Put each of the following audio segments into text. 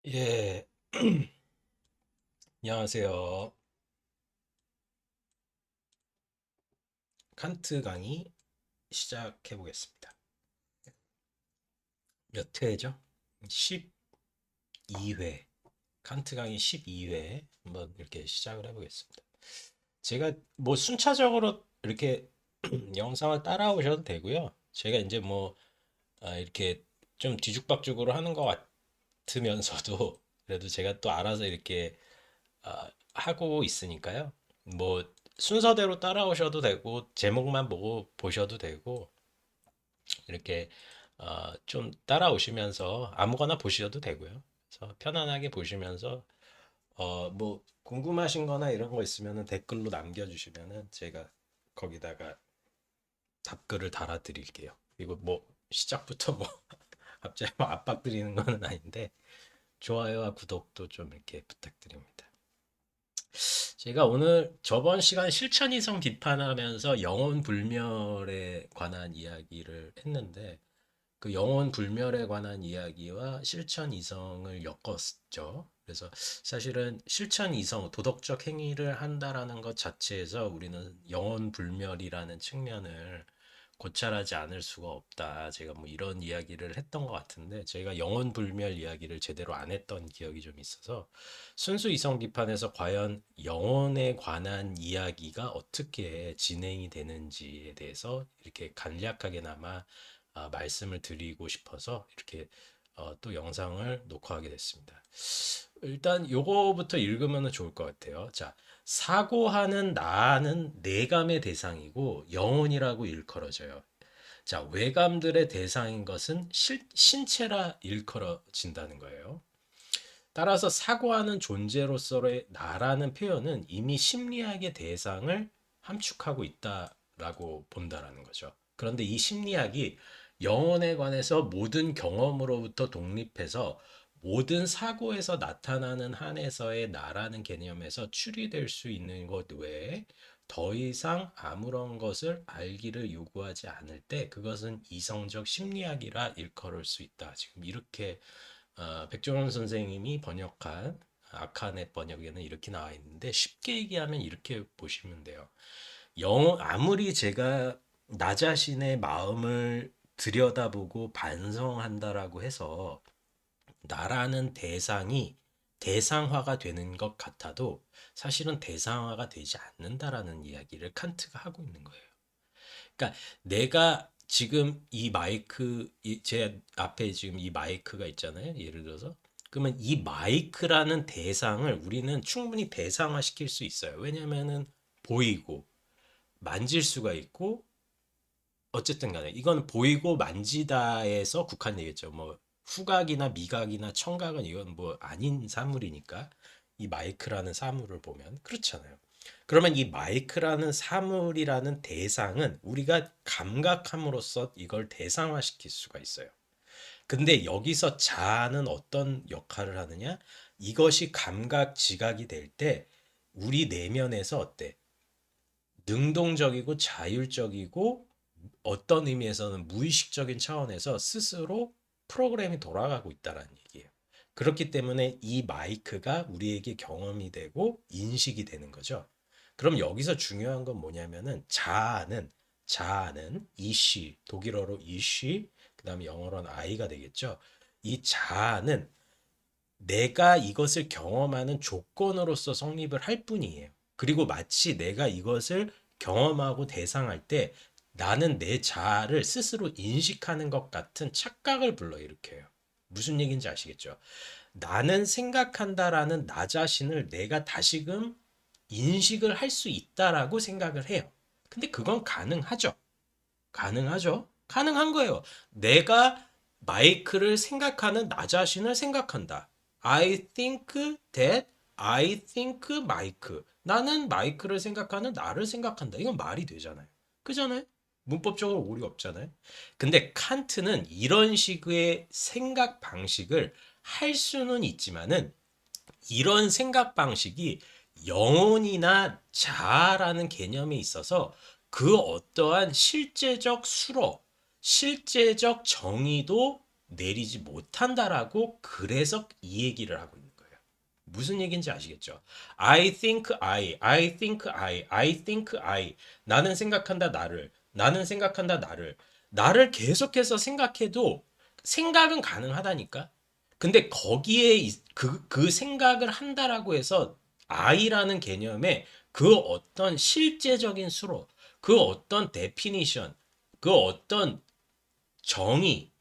예, 안녕하세요. 칸트 강의 시작해 보겠습니다. 몇 회죠? 12회. 칸트 강의 12회 한번 이렇게 시작을 해 보겠습니다. 제가 뭐 순차적으로 이렇게 영상을 따라오셔도 되고요. 제가 이제 뭐 이렇게 좀 뒤죽박죽으로 하는 것 같으면서도 그래도 제가 또 알아서 이렇게 하고 있으니까요. 뭐 순서대로 따라오셔도 되고 제목만 보고 보셔도 되고 이렇게 좀 따라오시면서 아무거나 보셔도 되고요. 그래서 편안하게 보시면서 뭐 궁금하신 거나 이런 거 있으면은 댓글로 남겨주시면은 제가 거기다가 답글을 달아드릴게요. 그리고 뭐 시작부터 뭐 갑자기 뭐 압박드리는 거는 아닌데 좋아요와 구독도 좀 이렇게 부탁드립니다. 제가 오늘 저번 시간 실천 이성 비판하면서 영혼 불멸에 관한 이야기를 했는데 그 영혼 불멸에 관한 이야기와 실천 이성을 엮었죠. 그래서 사실은 실천 이성, 도덕적 행위를 한다라는 것 자체에서 우리는 영혼 불멸이라는 측면을 고찰하지 않을 수가 없다. 제가 뭐 이런 이야기를 했던 것 같은데 저희가 영혼 불멸 이야기를 제대로 안 했던 기억이 좀 있어서 순수 이성 비판에서 과연 영혼에 관한 이야기가 어떻게 진행이 되는지에 대해서 이렇게 간략하게나마 말씀을 드리고 싶어서 이렇게 또 영상을 녹화하게 됐습니다. 일단 요거부터 읽으면 좋을 것 같아요. 자, 사고하는 나는 내감의 대상이고 영혼이라고 일컬어져요. 자, 외감들의 대상인 것은 신체라 일컬어진다는 거예요. 따라서 사고하는 존재로서의 나라는 표현은 이미 심리학의 대상을 함축하고 있다라고 본다라는 거죠. 그런데 이 심리학이 영혼에 관해서 모든 경험으로부터 독립해서 모든 사고에서 나타나는 한에서의 나라는 개념에서 추리될 수 있는 것 외에 더 이상 아무런 것을 알기를 요구하지 않을 때 그것은 이성적 심리학이라 일컬을 수 있다. 지금 이렇게 백종원 선생님이 번역한 아카넷 번역에는 이렇게 나와 있는데 쉽게 얘기하면 이렇게 보시면 돼요. 아무리 제가 나 자신의 마음을 들여다보고 반성한다라고 해서 나라는 대상이 대상화가 되는 것 같아도 사실은 대상화가 되지 않는다라는 이야기를 칸트가 하고 있는 거예요. 그러니까 내가 지금 이 마이크, 제 앞에 지금 이 마이크가 있잖아요. 예를 들어서. 그러면 이 마이크라는 대상을 우리는 충분히 대상화시킬 수 있어요. 왜냐면은 보이고 만질 수가 있고 어쨌든 간에 이건 보이고 만지다에서 국한되겠죠. 뭐 후각이나 미각이나 청각은 이건 뭐 아닌 사물이니까 이 마이크라는 사물을 보면 그렇잖아요. 그러면 이 마이크라는 사물이라는 대상은 우리가 감각함으로써 이걸 대상화시킬 수가 있어요. 근데 여기서 자아는 어떤 역할을 하느냐? 이것이 감각 지각이 될 때 우리 내면에서 어때? 능동적이고 자율적이고 어떤 의미에서는 무의식적인 차원에서 스스로 프로그램이 돌아가고 있다는 얘기예요. 그렇기 때문에 이 마이크가 우리에게 경험이 되고 인식이 되는 거죠. 그럼 여기서 중요한 건 뭐냐면은 자아는 이쉬, 독일어로 이쉬, 그다음에 영어로는 아이가 되겠죠. 이 자아는 내가 이것을 경험하는 조건으로서 성립을 할 뿐이에요. 그리고 마치 내가 이것을 경험하고 대상할 때 나는 내 자아를 스스로 인식하는 것 같은 착각을 불러일으켜요. 무슨 얘기인지 아시겠죠? 나는 생각한다라는 나 자신을 내가 다시금 인식을 할 수 있다라고 생각을 해요. 근데 그건 가능하죠. 가능하죠. 가능한 거예요. 내가 마이크를 생각하는 나 자신을 생각한다. I think that I think 마이크. 나는 마이크를 생각하는 나를 생각한다. 이건 말이 되잖아요. 그잖아요. 문법적으로 오류 없잖아요. 근데 칸트는 이런 식의 생각 방식을 할 수는 있지만은 이런 생각 방식이 영혼이나 자아라는 개념에 있어서 그 어떠한 실제적 수로, 실제적 정의도 내리지 못한다라고 그래서 이 얘기를 하고 있는 거예요. 무슨 얘기인지 아시겠죠? I think I think I think I. 나는 생각한다 나를. 나는 생각한다 나를. 나를 계속해서 생각해도 생각은 가능하다니까. 근데 거기에 그 생각을 한다라고 해서 I라는 개념에 그 어떤 실제적인 수로, 그 어떤 데피니션, 그 어떤 정의,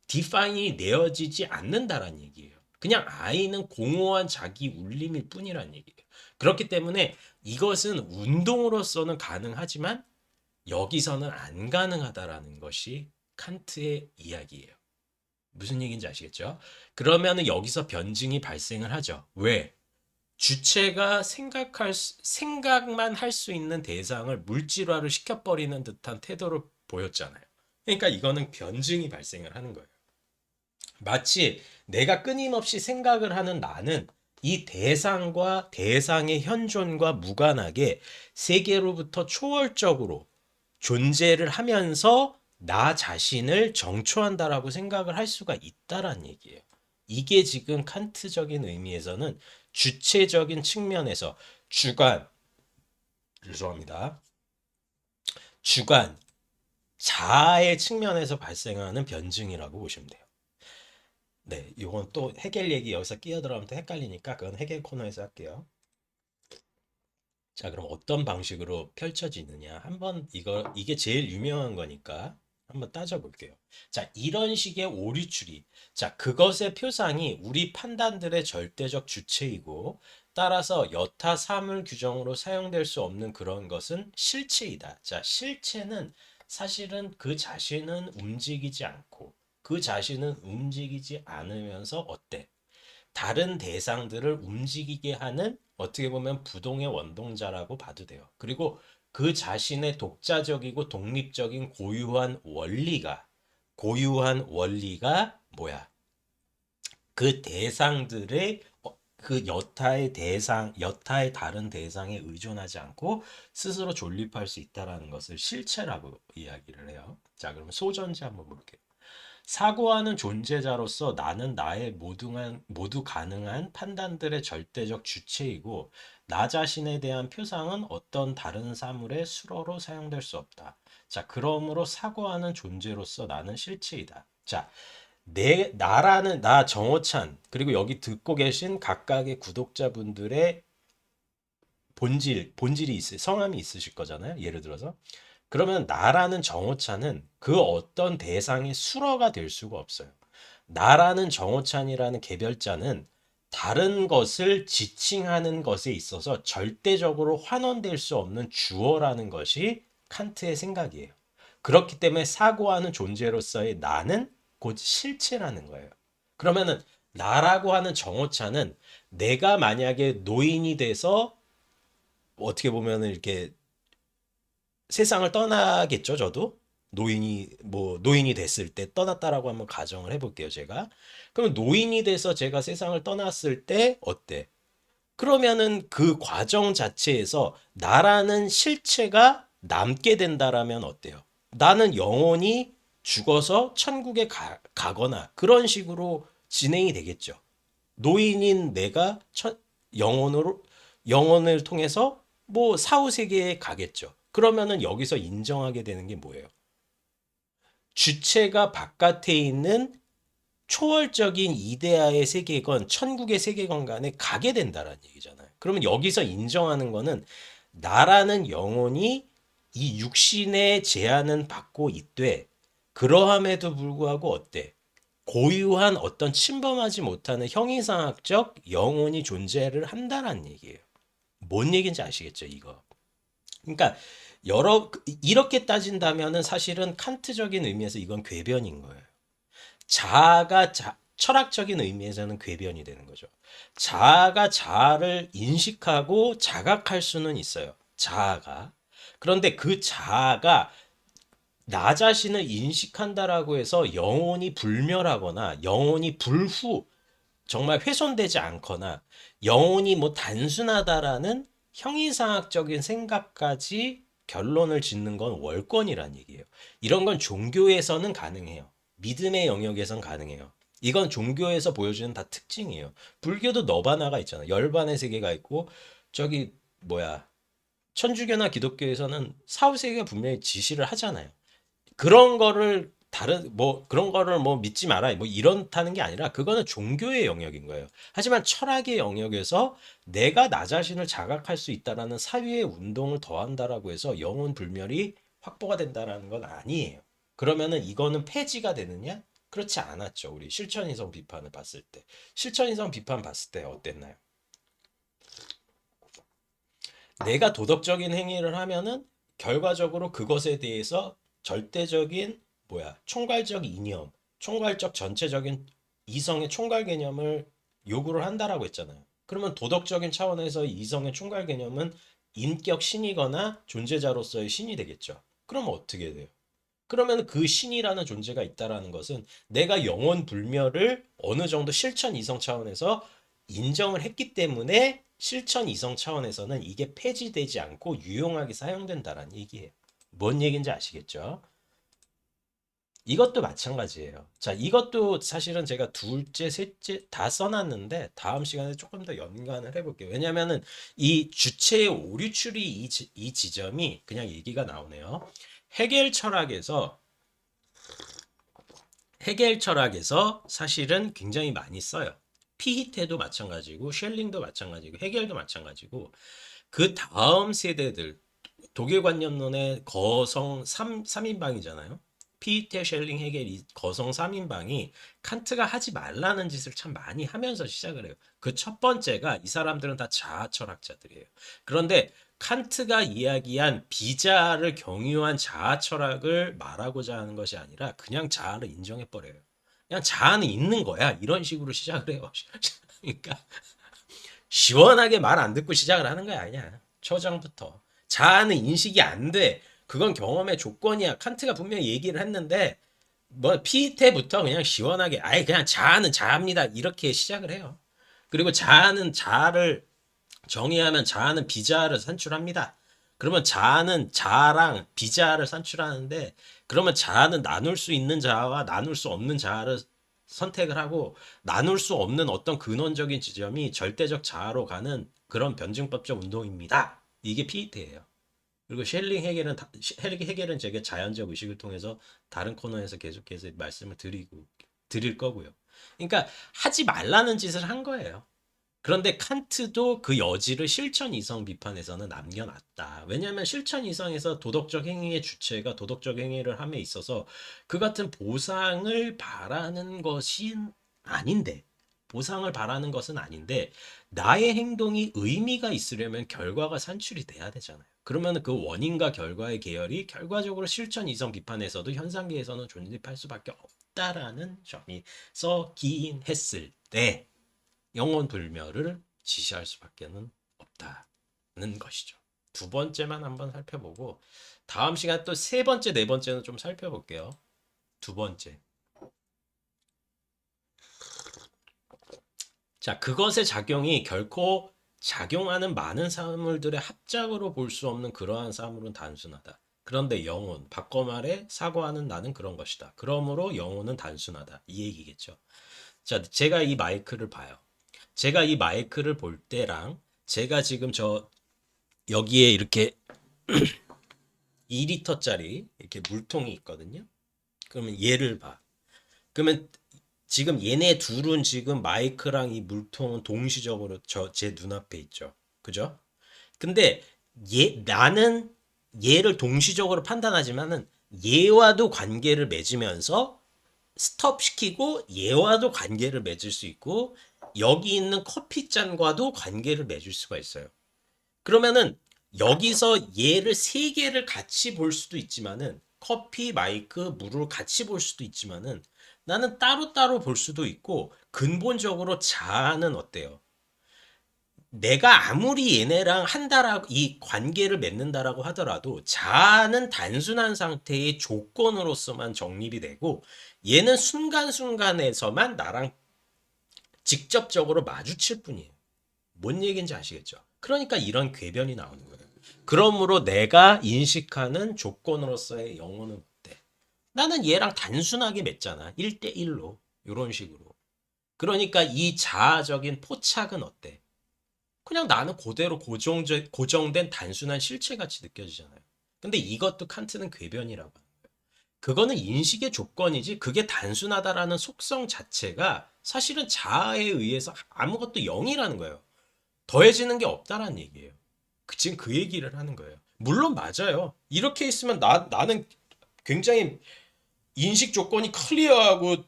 디파인이 내어지지 않는다라는 얘기예요. 그냥 I는 공허한 자기 울림일 뿐이라는 얘기예요. 그렇기 때문에 이것은 운동으로서는 가능하지만 여기서는 안 가능하다라는 것이 칸트의 이야기예요. 무슨 얘기인지 아시겠죠? 그러면 여기서 변증이 발생을 하죠. 왜? 주체가 생각만 할 수 있는 대상을 물질화를 시켜버리는 듯한 태도를 보였잖아요. 그러니까 이거는 변증이 발생을 하는 거예요. 마치 내가 끊임없이 생각을 하는 나는 이 대상과 대상의 현존과 무관하게 세계로부터 초월적으로 존재를 하면서 나 자신을 정초한다라고 생각을 할 수가 있다란 얘기예요. 이게 지금 칸트적인 의미에서는 주체적인 측면에서 주관, 죄송합니다. 주관, 자아의 측면에서 발생하는 변증이라고 보시면 돼요. 네, 이건 또 헤겔 얘기 여기서 끼어들어가면 또 헷갈리니까 그건 헤겔 코너에서 할게요. 자, 그럼 어떤 방식으로 펼쳐지느냐? 한번 이게 제일 유명한 거니까 한번 따져볼게요. 자, 이런 식의 오류추리. 자, 그것의 표상이 우리 판단들의 절대적 주체이고 따라서 여타 사물 규정으로 사용될 수 없는 그런 것은 실체이다. 자, 실체는 사실은 그 자신은 움직이지 않고 그 자신은 움직이지 않으면서 어때? 다른 대상들을 움직이게 하는 어떻게 보면 부동의 원동자라고 봐도 돼요. 그리고 그 자신의 독자적이고 독립적인 고유한 원리가 뭐야? 그 대상들의 그 여타의 다른 대상에 의존하지 않고 스스로 존립할 수 있다라는 것을 실체라고 이야기를 해요. 자, 그럼 소전제 한번 볼게요. 사고하는 존재자로서 나는 나의 모두 가능한 판단들의 절대적 주체이고 나 자신에 대한 표상은 어떤 다른 사물의 수로로 사용될 수 없다. 자, 그러므로 사고하는 존재로서 나는 실체이다. 자, 나라는 나 정호찬 그리고 여기 듣고 계신 각각의 구독자분들의 본질이 있으 성함이 있으실 거잖아요. 예를 들어서 그러면 나라는 정오찬은 그 어떤 대상의 수로가 될 수가 없어요. 나라는 정오찬이라는 개별자는 다른 것을 지칭하는 것에 있어서 절대적으로 환원될 수 없는 주어라는 것이 칸트의 생각이에요. 그렇기 때문에 사고하는 존재로서의 나는 곧 실체라는 거예요. 그러면은 나라고 하는 정오찬은 내가 만약에 노인이 돼서 어떻게 보면은 이렇게 세상을 떠나겠죠, 저도. 노인이 됐을 때 떠났다라고 한번 가정을 해볼게요, 제가. 그럼 노인이 돼서 제가 세상을 떠났을 때 어때? 그러면은 그 과정 자체에서 나라는 실체가 남게 된다라면 어때요? 나는 영원히 죽어서 천국에 가거나 그런 식으로 진행이 되겠죠. 노인인 내가 영혼으로 영혼을 통해서 뭐 사후 세계에 가겠죠. 그러면은 여기서 인정하게 되는 게 뭐예요? 주체가 바깥에 있는 초월적인 이데아의 세계관, 천국의 세계관 간에 가게 된다라는 얘기잖아요. 그러면 여기서 인정하는 거는 나라는 영혼이 이 육신의 제한은 받고 있되 그러함에도 불구하고 어때? 고유한 어떤 침범하지 못하는 형이상학적 영혼이 존재를 한다는 얘기예요. 뭔 얘기인지 아시겠죠, 이거? 그러니까 이렇게 따진다면은 사실은 칸트적인 의미에서 이건 궤변인 거예요. 자아가 철학적인 의미에서는 궤변이 되는 거죠. 자아가 자아를 인식하고 자각할 수는 있어요. 자아가. 그런데 그 자아가 나 자신을 인식한다라고 해서 영혼이 불멸하거나 영혼이 정말 훼손되지 않거나 영혼이 뭐 단순하다라는 형이상학적인 생각까지 결론을 짓는 건 월권이란 얘기예요. 이런 건 종교에서는 가능해요. 믿음의 영역에선 가능해요. 이건 종교에서 보여주는 다 특징이에요. 불교도 너바나가 있잖아. 열반의 세계가 있고 저기 뭐야 천주교나 기독교에서는 사후세계가 분명히 지시를 하잖아요. 그런 거를 다른 뭐 그런 거를 뭐 믿지 마라 뭐 이런다는 게 아니라 그거는 종교의 영역인 거예요. 하지만 철학의 영역에서 내가 나 자신을 자각할 수 있다라는 사유의 운동을 더한다라고 해서 영혼 불멸이 확보가 된다라는 건 아니에요. 그러면은 이거는 폐지가 되느냐? 그렇지 않았죠. 우리 실천이성 비판을 봤을 때. 실천이성 비판 봤을 때 어땠나요? 내가 도덕적인 행위를 하면은 결과적으로 그것에 대해서 절대적인 뭐야 총괄적 이념, 총괄적 전체적인 이성의 총괄 개념을 요구를 한다라고 했잖아요. 그러면 도덕적인 차원에서 이성의 총괄 개념은 인격 신이거나 존재자로서의 신이 되겠죠. 그러면 어떻게 돼요? 그러면 그 신이라는 존재가 있다라는 것은 내가 영혼 불멸을 어느 정도 실천 이성 차원에서 인정을 했기 때문에 실천 이성 차원에서는 이게 폐지되지 않고 유용하게 사용된다라는 얘기예요. 뭔 얘기인지 아시겠죠? 이것도 마찬가지예요. 자, 이것도 사실은 제가 둘째, 셋째 다 써놨는데 다음 시간에 조금 더 연관을 해볼게요. 왜냐면은 이 주체의 오류추리 이 지점이 그냥 얘기가 나오네요. 해겔 철학에서 해겔 철학에서 사실은 굉장히 많이 써요. 피히테도 마찬가지고 쉘링도 마찬가지고 해겔도 마찬가지고 그 다음 세대들 독일 관념론의 거성 3인방이잖아요. 피히테, 쉘링, 해겔 이 거성 3인방이 칸트가 하지 말라는 짓을 참 많이 하면서 시작을 해요. 그 첫 번째가 이 사람들은 다 자아 철학자들이에요. 그런데 칸트가 이야기한 비자아를 경유한 자아 철학을 말하고자 하는 것이 아니라 그냥 자아를 인정해 버려요. 그냥 자아는 있는 거야. 이런 식으로 시작을 해요. 그러니까 시원하게 말 안 듣고 시작을 하는 거야, 그냥. 초장부터. 자아는 인식이 안 돼. 그건 경험의 조건이야. 칸트가 분명히 얘기를 했는데, 뭐, 피테부터 그냥 시원하게, 아예 그냥 자아는 자아입니다. 이렇게 시작을 해요. 그리고 자아는 자아를 정의하면 자아는 비자아를 산출합니다. 그러면 자아는 자아랑 비자아를 산출하는데, 그러면 자아는 나눌 수 있는 자아와 나눌 수 없는 자아를 선택을 하고, 나눌 수 없는 어떤 근원적인 지점이 절대적 자아로 가는 그런 변증법적 운동입니다. 이게 피이테예요. 그리고 셸링 해겔은 해겔은 제게 자연적 의식을 통해서 다른 코너에서 계속해서 말씀을 드릴 거고요. 그러니까 하지 말라는 짓을 한 거예요. 그런데 칸트도 그 여지를 실천 이성 비판에서는 남겨놨다. 왜냐하면 실천 이성에서 도덕적 행위의 주체가 도덕적 행위를 함에 있어서 그 같은 보상을 바라는 것이 아닌데, 보상을 바라는 것은 아닌데, 나의 행동이 의미가 있으려면 결과가 산출이 돼야 되잖아요. 그러면 그 원인과 결과의 계열이 결과적으로 실천 이성 비판에서도 현상계에서는 존립할 수밖에 없다라는 점이 써긴 했을 때, 영혼 불멸을 지시할 수밖에는 없다는 것이죠. 두 번째만 한번 살펴보고 다음 시간 또 세 번째, 네 번째는 좀 살펴볼게요. 두 번째. 자, 그것의 작용이 결코 작용하는 많은 사물들의 합작으로 볼 수 없는 그러한 사물은 단순하다. 그런데 영혼, 바꿔 말해 사고하는 나는 그런 것이다. 그러므로 영혼은 단순하다. 이 얘기겠죠. 자, 제가 이 마이크를 봐요. 제가 이 마이크를 볼 때랑 제가 지금 저 여기에 이렇게 2리터짜리 이렇게 물통이 있거든요. 그러면 얘를 봐. 그러면 지금 얘네 둘은 지금 마이크랑 이 물통은 동시적으로 제 눈앞에 있죠. 그죠? 근데 나는 얘를 동시적으로 판단하지만은 얘와도 관계를 맺으면서 스톱시키고 얘와도 관계를 맺을 수 있고 여기 있는 커피잔과도 관계를 맺을 수가 있어요. 그러면은 여기서 얘를 세 개를 같이 볼 수도 있지만은 커피, 마이크, 물을 같이 볼 수도 있지만은 나는 따로따로 볼 수도 있고 근본적으로 자아는 어때요? 내가 아무리 얘네랑 한다라고 이 관계를 맺는다라고 하더라도 자아는 단순한 상태의 조건으로서만 정립이 되고 얘는 순간순간에서만 나랑 직접적으로 마주칠 뿐이에요. 뭔 얘기인지 아시겠죠? 그러니까 이런 궤변이 나오는 거예요. 그러므로 내가 인식하는 조건으로서의 영혼은 어때? 나는 얘랑 단순하게 맺잖아. 1대1로. 이런 식으로. 그러니까 이 자아적인 포착은 어때? 그냥 나는 그대로 고정된 단순한 실체같이 느껴지잖아요. 근데 이것도 칸트는 궤변이라고 하는 거예요. 그거는 인식의 조건이지 그게 단순하다라는 속성 자체가 사실은 자아에 의해서 아무것도 0이라는 거예요. 더해지는 게 없다라는 얘기예요. 지금 그 얘기를 하는 거예요. 물론 맞아요. 이렇게 있으면 나는 굉장히 인식 조건이 클리어하고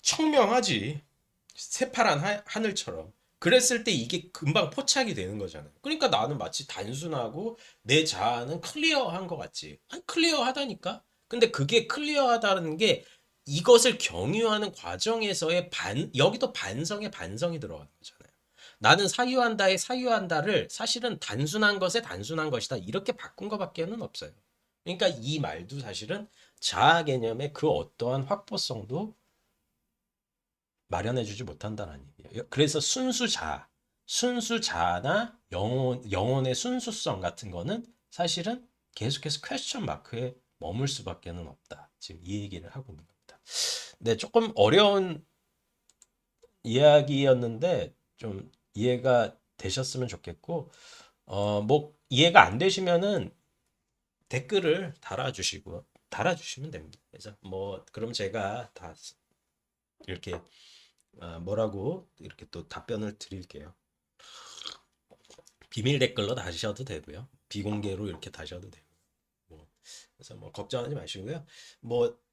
청명하지. 새파란 하늘처럼. 그랬을 때 이게 금방 포착이 되는 거잖아요. 그러니까 나는 마치 단순하고 내 자아는 클리어한 것 같지. 아니, 클리어하다니까? 근데 그게 클리어하다는 게 이것을 경유하는 과정에서의 여기도 반성의 반성이 들어가는 거잖아요. 나는 사유한다의 사유한다를 사실은 단순한 것에 단순한 것이다. 이렇게 바꾼 것밖에는 없어요. 그러니까 이 말도 사실은 자아 개념의 그 어떠한 확보성도 마련해주지 못한다는 얘기예요. 그래서 순수 자아나 영혼의 순수성 같은 거는 사실은 계속해서 퀘스천 마크에 머물 수밖에는 없다. 지금 이 얘기를 하고 있는 겁니다. 네, 조금 어려운 이야기였는데 좀 이해가 되셨으면 좋겠고, 뭐 이해가 안 되시면은 댓글을 달아주시면 됩니다. 그래서 뭐 그럼 제가 다 이렇게 뭐라고 이렇게 또 답변을 드릴게요. 비밀 댓글로 다셔도 되고요. 비공개로 이렇게 다셔도 되고. 뭐, 그래서 뭐 걱정하지 마시고요. 뭐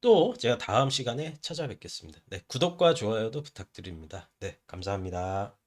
또 제가 다음 시간에 찾아뵙겠습니다. 네, 구독과 좋아요도 부탁드립니다. 네, 감사합니다.